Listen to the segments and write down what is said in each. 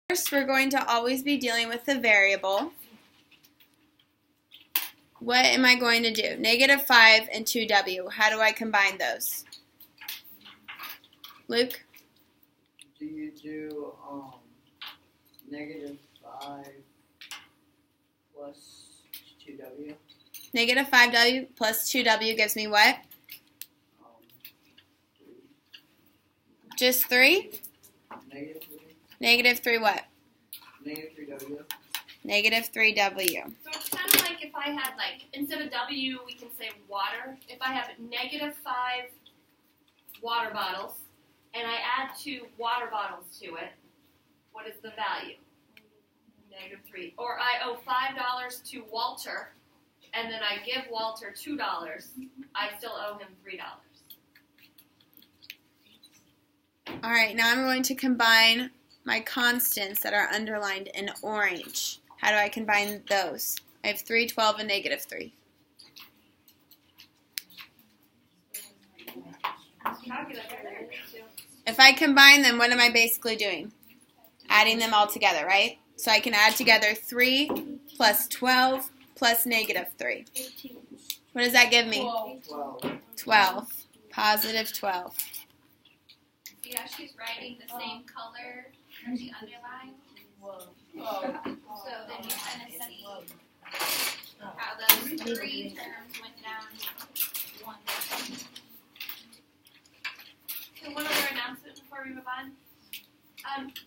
First, we're going to always be dealing with the variable. What am I going to do? -5 and 2w. How do I combine those? Luke? Do you do -5 plus 2w? -5w plus 2w gives me what? 3. Just 3? -3. -3 what? -3w. -3w. So it's kind of like if I had, instead of W, we can say water. If I have -5 water bottles, and I add 2 water bottles to it, what is the value? -3. Or I owe $5 to Walter, and then I give Walter $2, I still owe him $3. All right, now I'm going to combine my constants that are underlined in orange. How do I combine those? I have 3, 12, and -3. If I combine them, what am I basically doing? Adding them all together, right? So I can add together 3 plus 12 plus -3. What does that give me? 12. Positive 12. See how she's writing the same color as the underline? So then you kind of see how those 3 terms went down to 1. So one other announcement before we move on.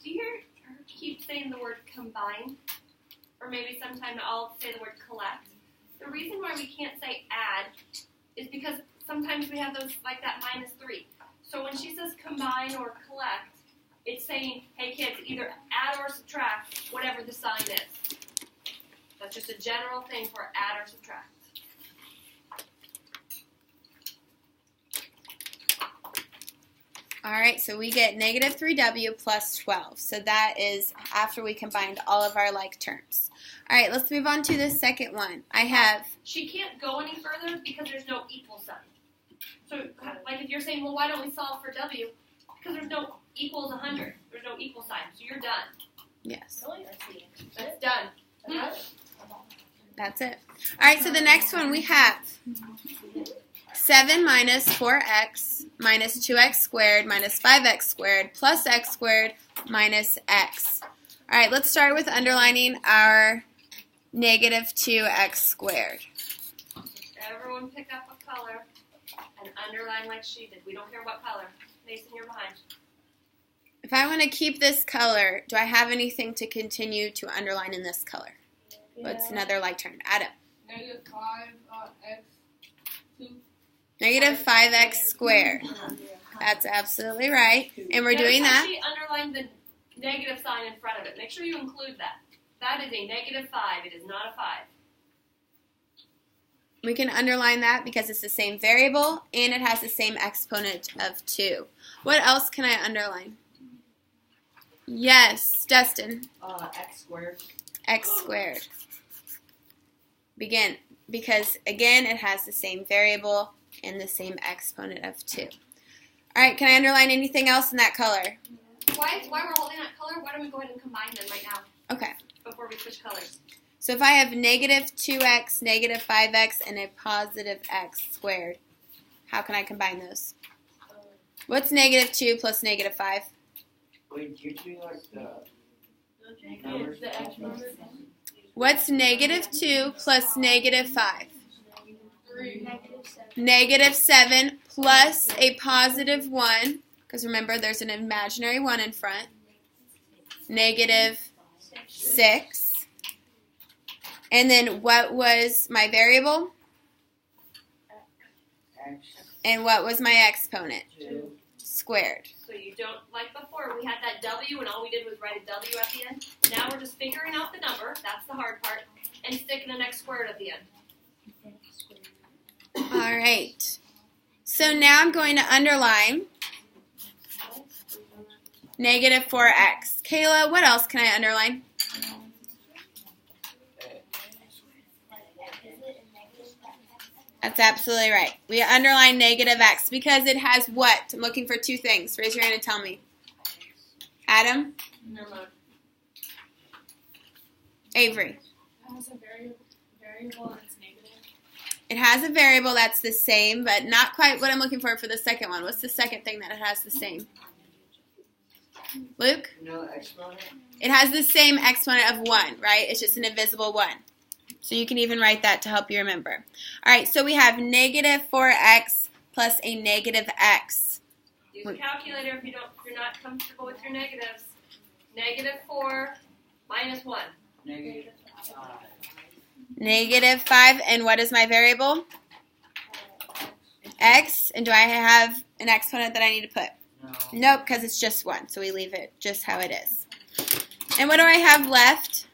Do you hear her keep saying the word combine? Or maybe sometime I'll say the word collect. The reason why we can't say add is because sometimes we have those like that -3. So when she says combine or collect, it's saying, hey kids, either add or subtract whatever the sign is. That's just a general thing for add or subtract. All right, so we get -3w plus 12. So that is after we combined all of our like terms. All right, let's move on to the second one. I have... She can't go any further because there's no equal sign. So, like if you're saying, well, why don't we solve for w? Because there's no equals 100. There's no equal sign. So you're done. Yes. That's done. That's it. All right, so the next one we have 7 minus 4x minus 2x squared minus 5x squared plus x squared minus x. All right, let's start with underlining our -2x squared. Everyone pick up a color and underline like she did. We don't care what color. Mason, you're behind. If I want to keep this color, do I have anything to continue to underline in this color? What's another like term? Adam. -5x squared. That's absolutely right. And we're doing that. She underlined the negative sign in front of it. Make sure you include that. That is a -5. It is not a 5. We can underline that because it's the same variable and it has the same exponent of 2. What else can I underline? Yes, Dustin. X squared. X squared. Because, again, it has the same variable and the same exponent of 2. All right, can I underline anything else in that color? While we're holding that color, why don't we go ahead and combine them right now Okay. before we switch colors? So if I have -2x, -5x, and a positive x squared, how can I combine those? What's -2 plus -5? Wait, you do like the numbers? What's -2 plus -5? -7 plus a positive 1, because remember there's an imaginary 1 in front. -6. And then what was my variable? X. And what was my exponent? 2. Squared. So you don't, like before, we had that W and all we did was write a W at the end. Now we're just figuring out the number, that's the hard part, and sticking an X squared at the end. All right. So now I'm going to underline -4x. Kayla, what else can I underline? That's absolutely right. We underline -x because it has what? I'm looking for 2 things. Raise your hand and tell me. Adam? Never mind. Avery. It has a variable and it's negative. It has a variable that's the same, but not quite what I'm looking for the second one. What's the second thing that it has the same? Luke? No exponent? It has the same exponent of 1, right? It's just an invisible 1. So you can even write that to help you remember. All right, so we have negative 4x plus a negative x. Use a calculator if you're not comfortable with your negatives. Negative 4 minus 1. Negative 5. Negative 5, and what is my variable? X, and do I have an exponent that I need to put? No. Nope, because it's just 1, so we leave it just how it is. And what do I have left?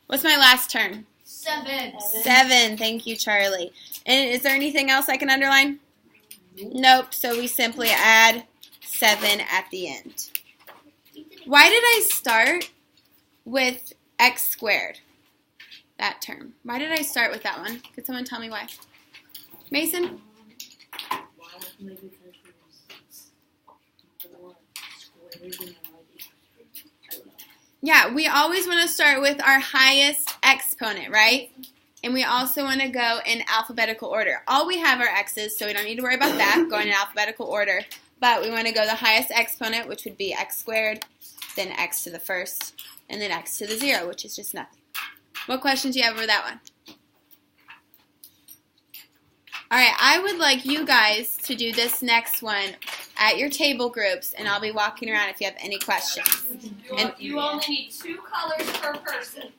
What's my last term? 7. 7, thank you, Charlie. And is there anything else I can underline? Nope, so we simply add 7 at the end. Why did I start with x squared? That term. Why did I start with that one? Could someone tell me why? Mason? Yeah, we always want to start with our highest exponent, right? And we also want to go in alphabetical order. All we have are x's, so we don't need to worry about that, going in alphabetical order. But we want to go the highest exponent, which would be x squared, then x to the first, and then x to the 0, which is just nothing. What questions do you have over that one? All right, I would like you guys to do this next one at your table groups, and I'll be walking around if you have any questions. And You only need 2 colors per person.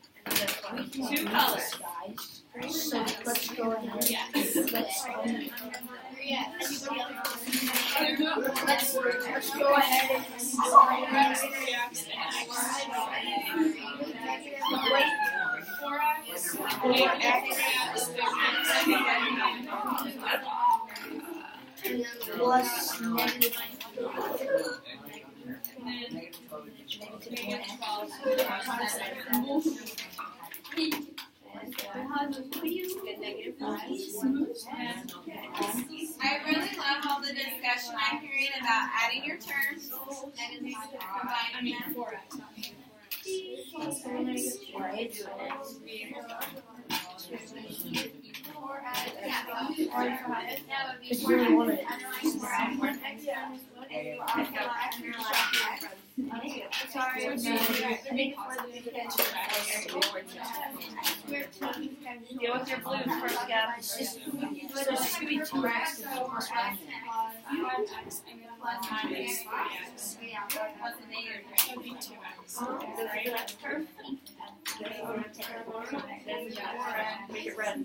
2 colors. So let's go ahead. Yes. Let's go ahead and plus negative. I really love all the discussion I'm hearing about adding your terms and combining them. It's really one of it. Deal with your blues first, guys. It's gonna be 2x. Make it red.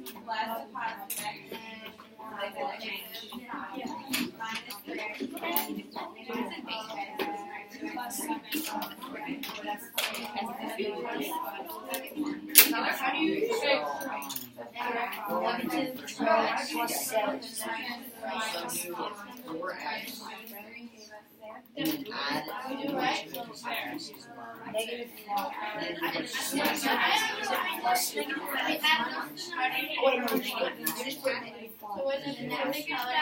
How do you say? Plus 7. Negative 4. Wait, no, you just put negative 4. So what's the next color?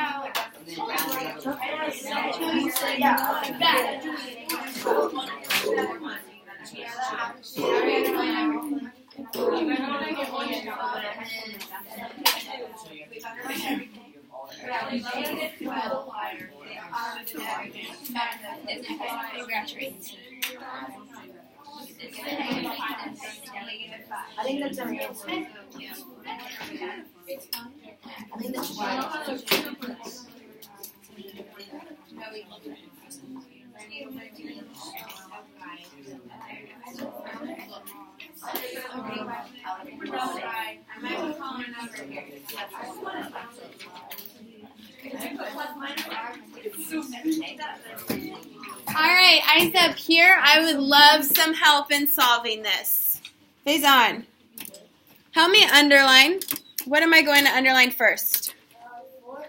I think that's our answer. I think that's right. All right, eyes up here. I would love some help in solving this. Faison, help me underline. What am I going to underline first? 4x.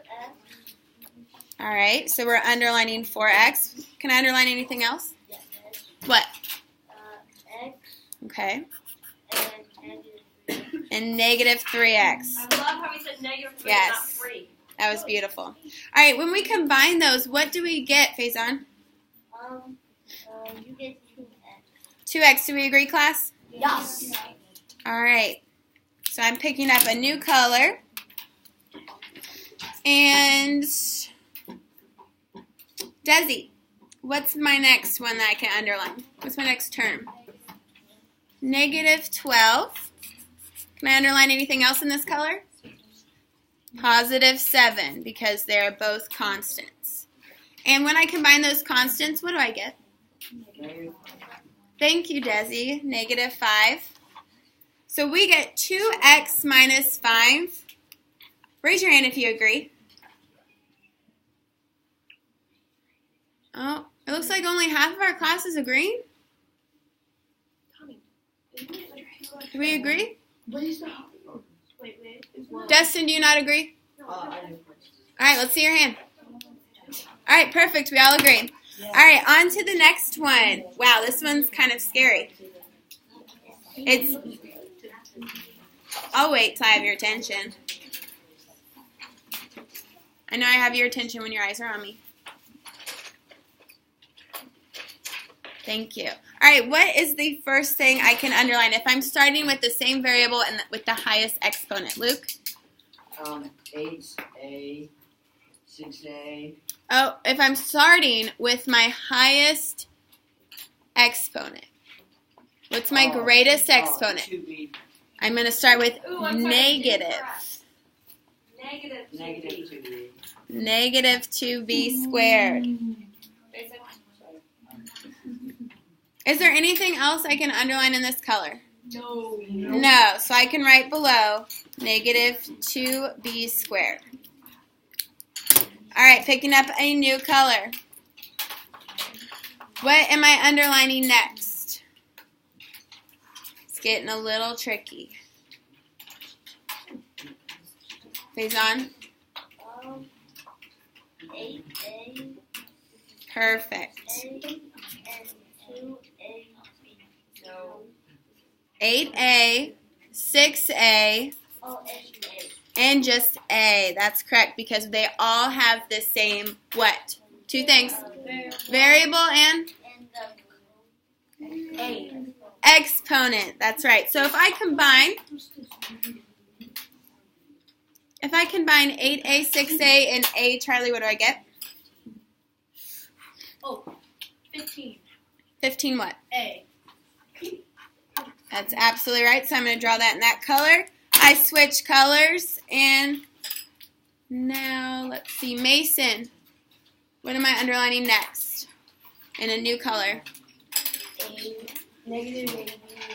All right, so we're underlining 4x. Can I underline anything else? Yes. What? X Okay. and negative 3. And negative 3x. I love how he said negative 3, Yes. not 3. That was beautiful. All right, when we combine those, what do we get, Faison? You get 2x. 2x. Do we agree, class? Yeah. Yes. All right. So I'm picking up a new color. And Desi, what's my next one that I can underline? What's my next term? -12. Can I underline anything else in this color? +7, because they're both constants. And when I combine those constants, what do I get? Thank you, Desi. -5. So we get 2x minus 5. Raise your hand if you agree. Oh, it looks like only half of our class is agreeing. Do we agree? Destin, do you not agree? All right, let's see your hand. All right, perfect. We all agree. All right, on to the next one. Wow, this one's kind of scary. I'll wait till I have your attention. I know I have your attention when your eyes are on me. Thank you. All right, what is the first thing I can underline if I'm starting with the same variable and with the highest exponent? Luke? 8a, 6a. Oh, if I'm starting with my highest exponent, what's my greatest exponent? 2b. I'm going to start with Ooh, I'm sorry, negative. Negative 2b. Negative 2b squared. Is there anything else I can underline in this color? No, so I can write below negative 2b squared. All right, picking up a new color. What am I underlining next? It's getting a little tricky. Faison? 8A. Perfect. A and 2A. No. 8A, 6A, Oh, and A. and just A. That's correct, because they all have the same what? Two things. Variable and And the A. exponent. That's right. So if I combine 8A, 6A, and A, Charlie, what do I get? 15. 15 what? A. That's absolutely right. So I'm going to draw that in that color. I switch colors, and now let's see. Mason, what am I underlining next in a new color? A. Negative AB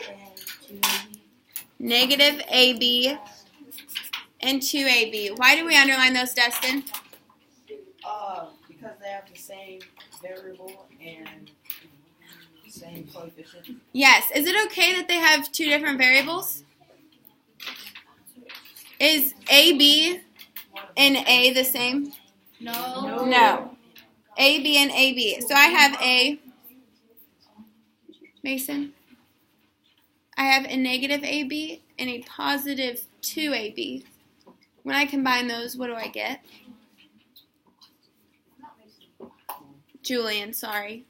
and 2AB. Negative AB and 2AB. Why do we underline those, Dustin? Because they have the same variable and same coefficient. Yes. Is it okay that they have two different variables? Is AB and A the same? No. AB and AB. So I have a, Mason, I have a negative AB and a positive 2AB. When I combine those, what do I get? Julian, sorry.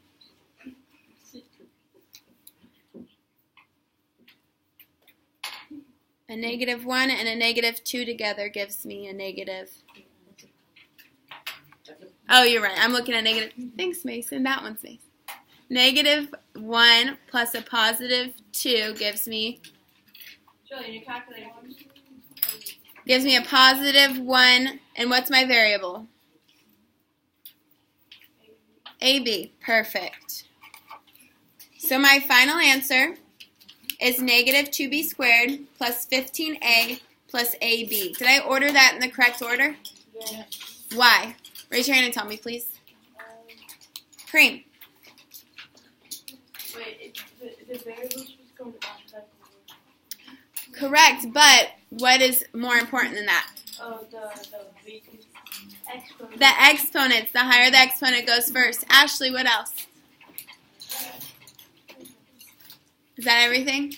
A -1 and a -2 together gives me a negative. Oh, you're right. I'm looking at negative. Thanks, Mason. That one's Mason. -1 plus a +2 gives me Julian, your calculator. a +1. And what's my variable? AB. Perfect. So my final answer is negative 2b squared plus 15a plus ab. Did I order that in the correct order? Yes. Why? Raise your hand and tell me, please. Cream. Wait, the variables was going to alphabetical order. Correct, but what is more important than that? Oh, the exponent. The exponents. The higher the exponent goes first. Ashley, what else? Is that everything?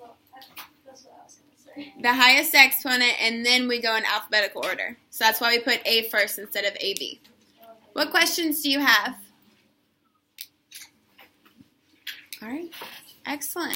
Well, that's what I was going to say. The highest exponent, and then we go in alphabetical order. So that's why we put A first instead of AB. What questions do you have? All right. Excellent.